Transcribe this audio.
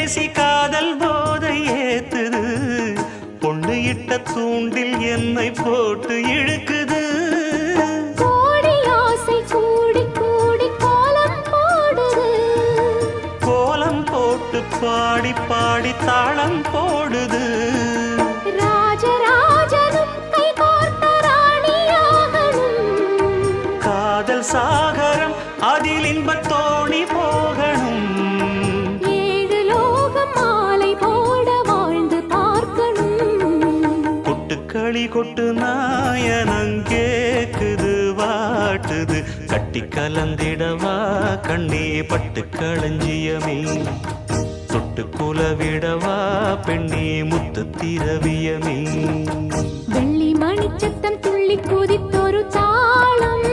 பேசி காதல் போதை ஏத்துது பொண்ணு இட்ட தூண்டில் என்னை போட்டு இழுக்குது கோடி ஆசை கூடி கூடி கோலம் போடுது கோலம் போட்டு பாடி பாடி தாளம் போடுது ராஜராஜனும் கை கோர்த்த ராணியாகணும் காதல் சாகரம் அதில் இன்பத் தோணி போகணும் ஏழு லோகம் மாலை போட வாழ்ந்து பார்க்கணும் கொட்டுக்களி கொட்டு நாயனங்கேக்குது வாட்டுது கட்டி கலந்திடவா கண்ணே பட்டு களஞ்சியமே தொட்டு குலவிடவா பெண்ணே முத்து திரவியமே வெள்ளி மணிச்சத்தம் துள்ளி குதித்தொரு தாளம்